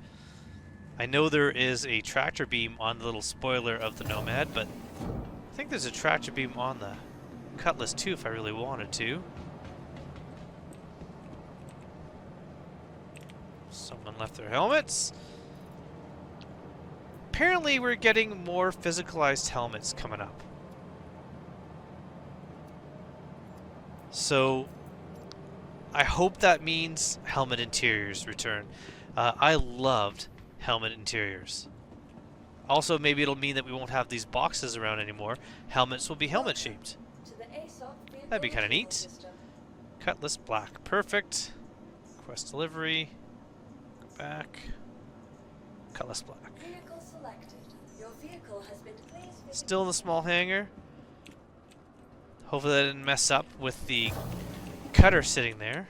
I know there is a tractor beam on the little spoiler of the Nomad, but I think there's a tractor beam on the Cutlass too if I really wanted to. Some Someone left their helmets. Apparently we're getting more physicalized helmets coming up. So I hope that means helmet interiors return. I loved helmet interiors. Also, maybe it'll mean that we won't have these boxes around anymore. Helmets will be helmet shaped.
To the ASOP vehicle
That'd be kind of
retrieval
neat.
system.
Cutlass black. Perfect. Quest delivery. Go back. Cutlass black.
Vehicle selected. Your vehicle has been placed.
Still in the small hangar. Hopefully that didn't mess up with the cutter sitting there.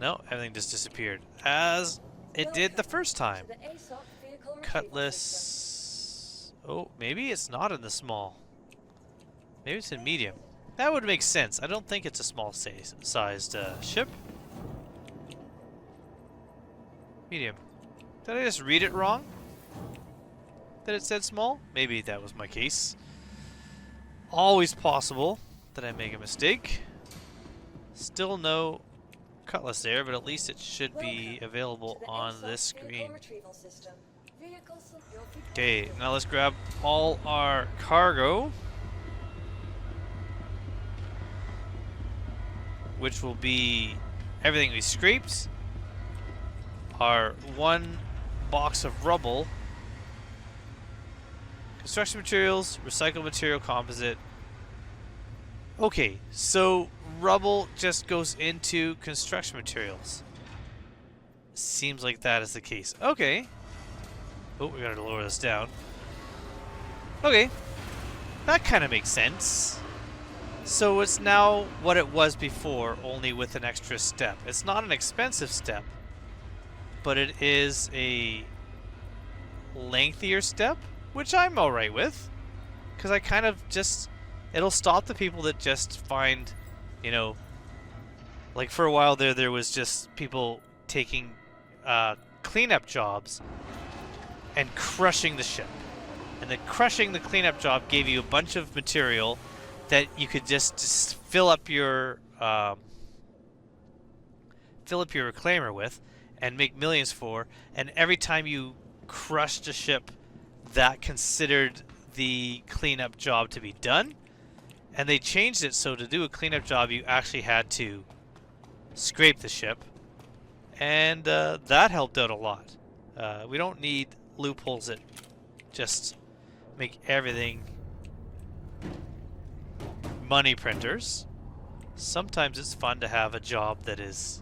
No, everything just disappeared. As it did the first time.
To the ASOP vehicle retrieval system.
Cutlass. Oh, maybe it's not in the small. Maybe it's in medium. That would make sense. I don't think it's a small sized ship. Medium. Did I just read it wrong? That it said small? Maybe that was my case. Always possible that I make a mistake. Still no Cutlass there, but at least it should be available on this screen. Okay, now let's grab all our cargo, which will be everything we scraped, our 1 box of rubble, construction materials, recycled material composite. Okay, so rubble just goes into construction materials. Seems like that is the case. Okay. Oh, we gotta lower this down. Okay. That kind of makes sense. So it's now what it was before, only with an extra step. It's not an expensive step, but it is a lengthier step, which I'm alright with. Because I kind of just... It'll stop the people that just find, you know, like for a while there was just people taking cleanup jobs and crushing the ship. And then crushing the cleanup job gave you a bunch of material that you could just fill up your reclaimer with and make millions for. And every time you crushed a ship, that considered the cleanup job to be done. And they changed it so to do a cleanup job, you actually had to scrape the ship. And that helped out a lot. We don't need loopholes that just make everything money printers. Sometimes it's fun to have a job that is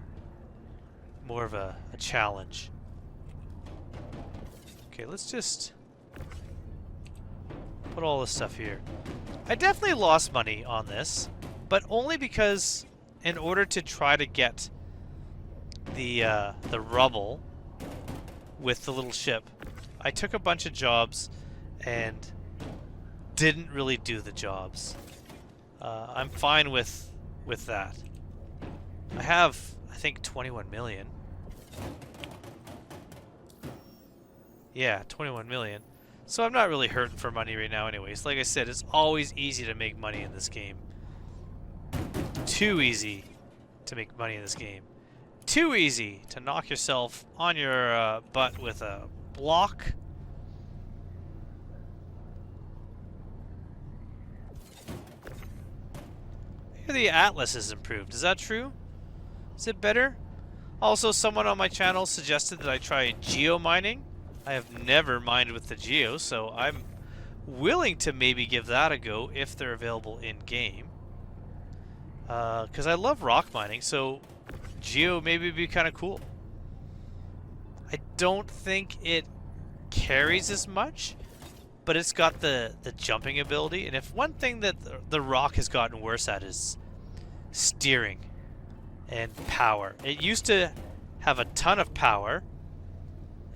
more of a challenge. Okay, let's just put all this stuff here. I definitely lost money on this, but only because in order to try to get the rubble with the little ship, I took a bunch of jobs and didn't really do the jobs. I'm fine with that. I have, I think, 21 million. Yeah, 21 million. So I'm not really hurting for money right now anyways. Like I said, it's always easy to make money in this game. Too easy to make money in this game. Too easy to knock yourself on your butt with a block. Here the Atlas is improved. Is that true? Is it better? Also, someone on my channel suggested that I try geomining. I have never mined with the geo, so I'm willing to maybe give that a go if they're available in-game. Because I love rock mining, so geo maybe would be kind of cool. I don't think it carries as much, but it's got the jumping ability. And if one thing that the rock has gotten worse at is steering and power. It used to have a ton of power,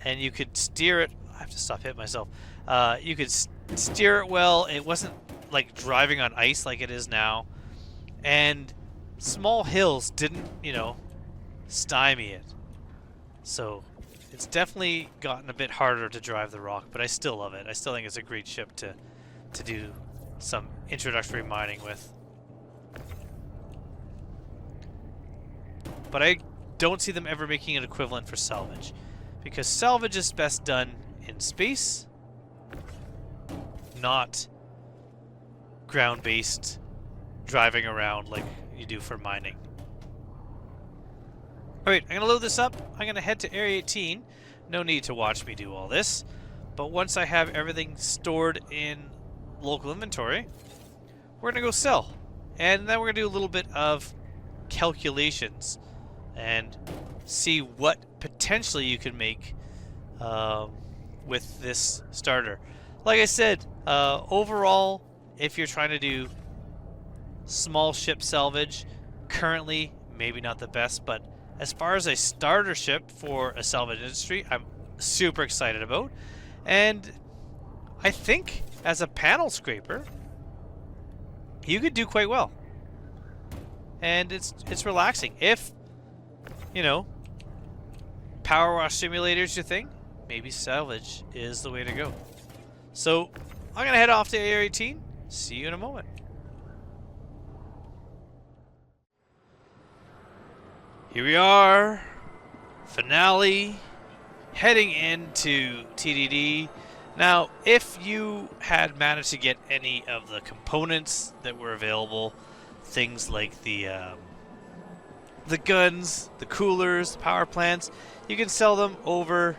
and you could steer it. I have to stop hitting myself. You could steer it well. It wasn't like driving on ice like it is now. And small hills didn't, you know, stymie it. So It's definitely gotten a bit harder to drive the Rock, but I still love it. I still think it's a great ship to do some introductory mining with. But I don't see them ever making an equivalent for salvage, because salvage is best done in space, not ground-based driving around like you do for mining. Alright, I'm going to load this up. I'm going to head to Area 18. No need to watch me do all this. But once I have everything stored in local inventory, we're going to go sell. And then we're going to do a little bit of calculations and see what potentially you can make with this starter. Like I said, overall, if you're trying to do small ship salvage, currently maybe not the best, but as far as a starter ship for a salvage industry, I'm super excited about. And I think as a panel scraper, you could do quite well. And it's relaxing. If, you know, power wash simulator's your thing, maybe salvage is the way to go. So I'm going to head off to Area 18. See you in a moment. Here we are, finale, heading into TDD. Now, if you had managed to get any of the components that were available, things like the guns, the coolers, the power plants, you can sell them over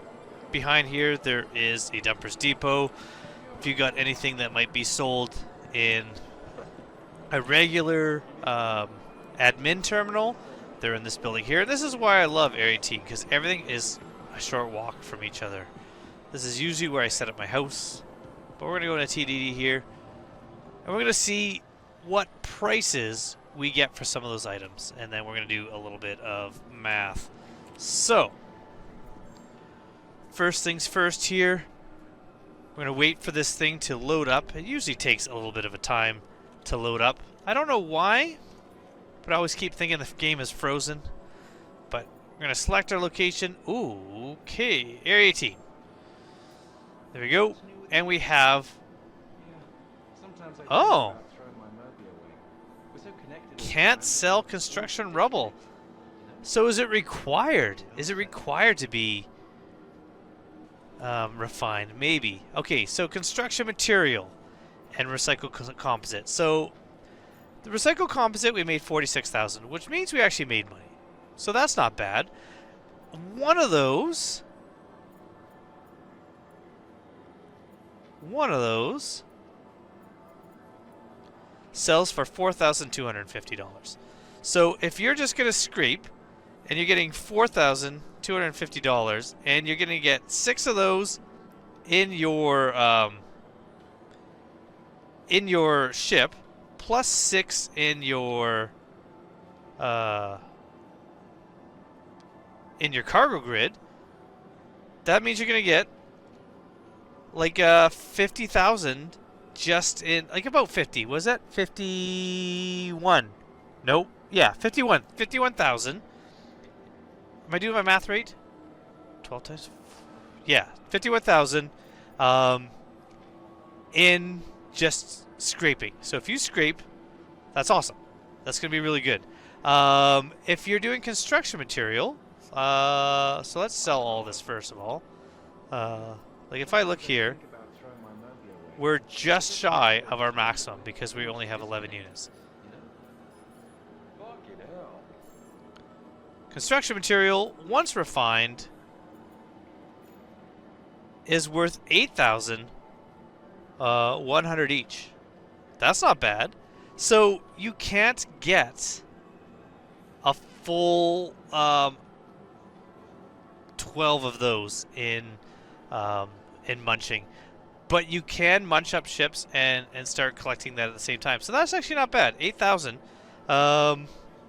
behind here. There is a dumper's depot. If you got anything that might be sold in a regular admin terminal, they're in this building here. This is why I love Area 18, because everything is a short walk from each other. This is usually where I set up my house. But we're going to go into TDD here. And we're going to see what prices we get for some of those items. And then we're going to do a little bit of math. So, first things first here. We're going to wait for this thing to load up. It usually takes a little bit of a time to load up. I don't know why, but I always keep thinking the game is frozen. But we're going to select our location. Ooh, okay. Area 18. There we go. And we have... Oh! Can't sell construction rubble. So is it required? Is it required to be refined? Maybe. Okay, so construction material and recycled composite. So the recycled composite, we made 46,000, which means we actually made money. So that's not bad. One of those sells for $4,250. So if you're just going to scrape and you're getting $4,250 and you're going to get 6 of those in your ship plus 6 in your cargo grid, that means you're going to get like 50,000 just in, like about 50. Was that 51? Nope. Yeah, 51. 51,000. Am I doing my math right? 12 times? Yeah, 51,000 in just scraping. So if you scrape, that's awesome. That's going to be really good. If you're doing construction material, so let's sell all this first of all. Like if I look here, we're just shy of our maximum because we only have 11 units. Construction material, once refined, is worth 8,100 each. That's not bad. So you can't get a full 12 of those in munching. But you can munch up ships and start collecting that at the same time. So that's actually not bad. 8,000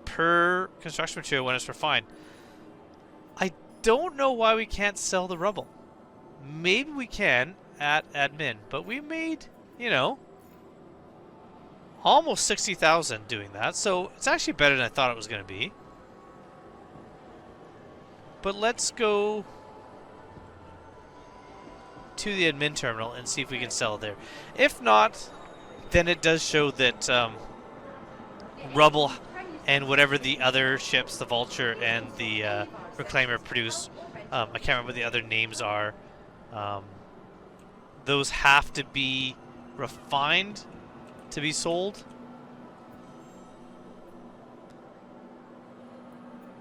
per construction material when it's refined. I don't know why we can't sell the rubble. Maybe we can at admin. But we made, you know, almost 60,000 doing that. So it's actually better than I thought it was going to be. But let's go to the admin terminal and see if we can sell it there. If not, then it does show that Rubble and whatever the other ships, the Vulture and the Reclaimer produce, I can't remember what the other names are, those have to be refined to be sold.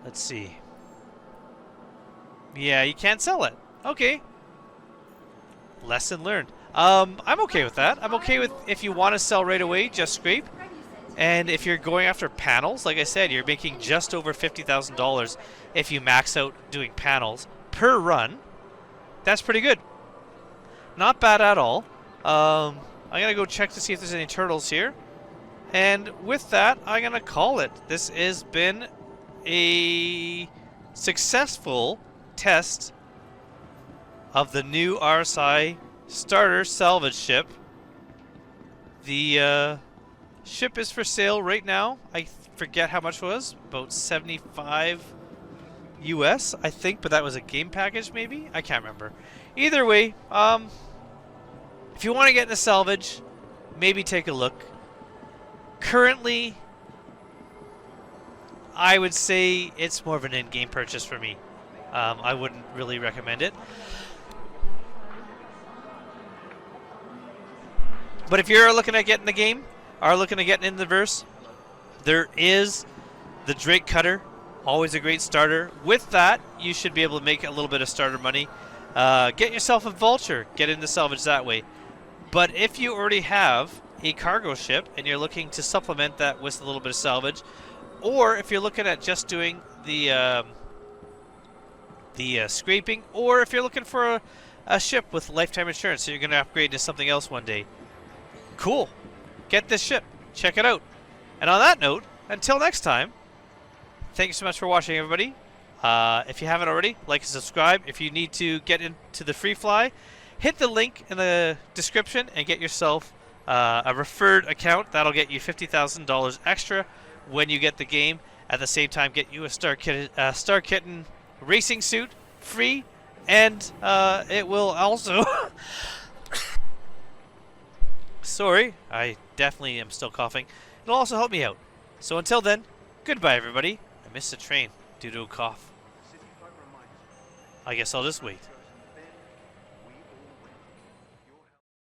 Let's see. Yeah, you can't sell it. Okay. Lesson learned. I'm okay with that. I'm okay with if you want to sell right away, just scrape. And if you're going after panels, like I said, you're making just over $50,000 if you max out doing panels per run. That's pretty good. Not bad at all. I'm going to go check to see if there's any turtles here. And with that, I'm going to call it. This has been a successful test of the new RSI starter salvage ship. The ship is for sale right now. I forget how much it was. About 75 US, I think, but that was a game package maybe? I can't remember. Either way, if you want to get into salvage, maybe take a look. Currently, I would say it's more of an in-game purchase for me. I wouldn't really recommend it. But if you're looking at getting the game, are looking at getting in the verse, there is the Drake Cutter, always a great starter. With that, you should be able to make a little bit of starter money. Get yourself a Vulture, get into salvage that way. But if you already have a cargo ship and you're looking to supplement that with a little bit of salvage, or if you're looking at just doing the scraping, or if you're looking for a ship with lifetime insurance, so you're going to upgrade to something else one day, cool. Get this ship. Check it out. And on that note, until next time, thank you so much for watching, everybody. If you haven't already, like and subscribe. If you need to get into the free fly, hit the link in the description and get yourself a referred account. That'll get you $50,000 extra when you get the game. At the same time, get you a Star Kitten racing suit free, and it will also... Sorry, I definitely am still coughing. It'll also help me out. So until then, goodbye, everybody. I missed a train due to a cough. I guess I'll just wait.